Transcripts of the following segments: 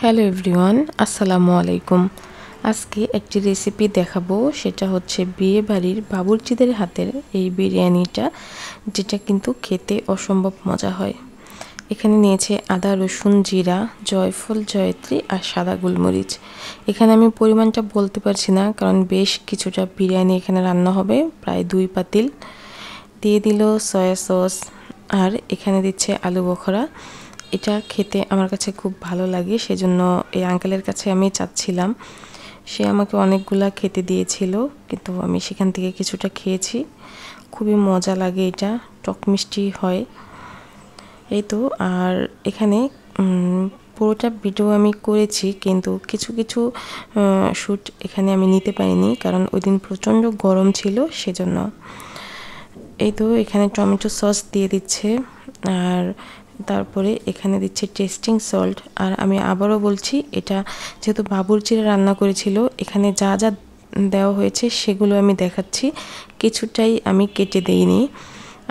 Hello everyone, আসসালামু আলাইকুম। আজকে একটি রেসিপি দেখাবো, সেটা হচ্ছে বিয়ে বাড়ির বাবুর্চিদের হাতের এই বিরিয়ানিটা, যেটা কিন্তু খেতে অসম্ভব মজা হয়। এখানে নিয়েছে আদা, রসুন, জিরা, জয়ফল, জয়ত্রী আর সাদা গোলমরিচ। এখানে আমি পরিমাণটা বলতে পারছি না, কারণ বেশ কিছুটা বিরিয়ানি এখানে রান্না হবে, প্রায় 2 পাতিল। দিয়ে দিল সয়া সস, আর এখানে দিচ্ছে আলু বখরা। এটা খেতে আমার কাছে খুব ভালো লাগে, সেজন্য এই আঙ্কেলের কাছে আমি চাচ্ছিলাম। সে আমাকে অনেকগুলা খেতে দিয়েছিল, কিন্তু আমি সেখান থেকে কিছুটা খেয়েছি। খুবই মজা লাগে, এটা টক মিষ্টি হয়। এই তো। আর এখানে পুরোটা ভিডিও আমি করেছি, কিন্তু কিছু কিছু শ্যুট এখানে আমি নিতে পারিনি, কারণ ওই দিন প্রচণ্ড গরম ছিল, সেজন্য। এই তো এখানে টমেটো সস দিয়ে দিচ্ছে, আর তারপরে এখানে দিচ্ছে টেস্টিং সল্ট। আর আমি আবারও বলছি, এটা যেহেতু বাবুর্চিরা রান্না করেছিল, এখানে যা যা দেওয়া হয়েছে সেগুলো আমি দেখাচ্ছি, কিছুটাই আমি কেটে দেইনি।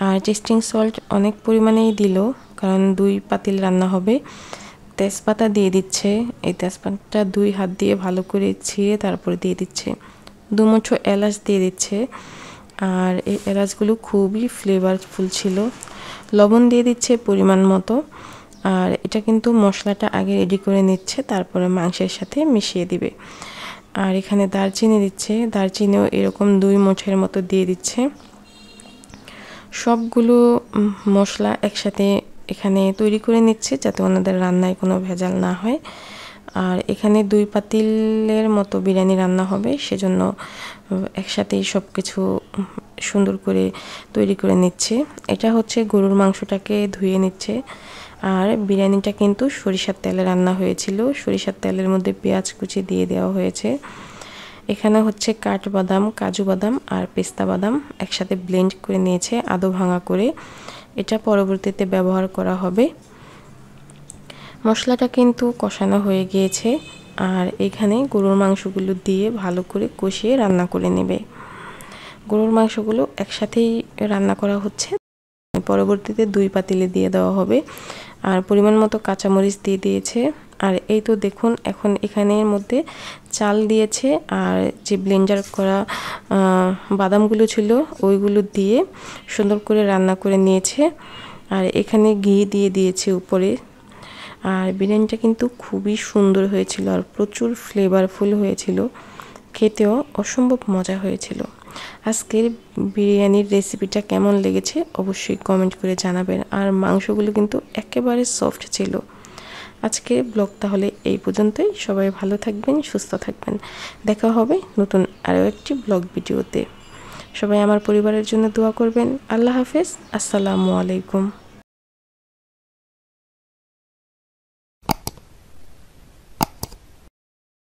আর টেস্টিং সল্ট অনেক পরিমাণেই দিল, কারণ 2 পাতিল রান্না হবে। তেজপাতা দিয়ে দিচ্ছে, এই তেজপাতাটা 2 হাত দিয়ে ভালো করে ছিঁড়ে তারপরে দিয়ে দিচ্ছে। 2 মুঠো এলাচ দিয়ে দিচ্ছে, আর এই এলাচগুলো খুবই ফ্লেভারফুল ছিল। লবণ দিয়ে দিচ্ছে পরিমাণ মতো। আর এটা কিন্তু মশলাটা আগে রেডি করে নিচ্ছে, তারপরে মাংসের সাথে মিশিয়ে দিবে। আর এখানে দারচিনি দিচ্ছে, দারচিনিও এরকম 2 মুঠের মতো দিয়ে দিচ্ছে। সবগুলো মশলা একসাথে এখানে তৈরি করে নিচ্ছে, যাতে ওনাদের রান্নায় কোনো ভেজাল না হয়। আর এখানে 2 পাতিলের মতো বিরিয়ানি রান্না হবে, সেজন্য একসাথেই সব কিছু সুন্দর করে তৈরি করে নিচ্ছে। এটা হচ্ছে গরুর মাংসটাকে ধুয়ে নিচ্ছে। আর বিরিয়ানিটা কিন্তু সরিষার তেলে রান্না হয়েছিল, সরিষার তেলের মধ্যে পেঁয়াজ কুচি দিয়ে দেওয়া হয়েছে। এখানে হচ্ছে কাঠবাদাম, কাজু বাদাম আর পেস্তা বাদাম একসাথে ব্লেন্ড করে নিয়েছে আধো ভাঙা করে, এটা পরবর্তীতে ব্যবহার করা হবে। মশলাটা কিন্তু কষানো হয়ে গিয়েছে, আর এখানে গরুর মাংসগুলো দিয়ে ভালো করে কষিয়ে রান্না করে নেবে। গরুর মাংসগুলো একসাথেই রান্না করা হচ্ছে, পরবর্তীতে 2 পাতিলে দিয়ে দেওয়া হবে। আর পরিমাণ মতো কাঁচামরিচ দিয়ে দিয়েছে। আর এই তো দেখুন, এখন এখানের মধ্যে চাল দিয়েছে, আর যে ব্লেন্ডার করা বাদামগুলো ছিল ওইগুলো দিয়ে সুন্দর করে রান্না করে নিয়েছে। আর এখানে ঘি দিয়ে দিয়েছে উপরে। আর বিরিয়ানিটা কিন্তু খুবই সুন্দর হয়েছিল, আর প্রচুর ফ্লেভারফুল হয়েছিল, খেতেও অসম্ভব মজা হয়েছিল। আজকের বিরিয়ানির রেসিপিটা কেমন লেগেছে অবশ্যই কমেন্ট করে জানাবেন। আর মাংসগুলো কিন্তু একেবারে সফট ছিল। আজকের ব্লগ তাহলে এই পর্যন্তই। সবাই ভালো থাকবেন, সুস্থ থাকবেন। দেখা হবে নতুন আরও একটি ব্লগ ভিডিওতে। সবাই আমার পরিবারের জন্য দোয়া করবেন। আল্লাহ হাফেজ, আসসালামু আলাইকুম।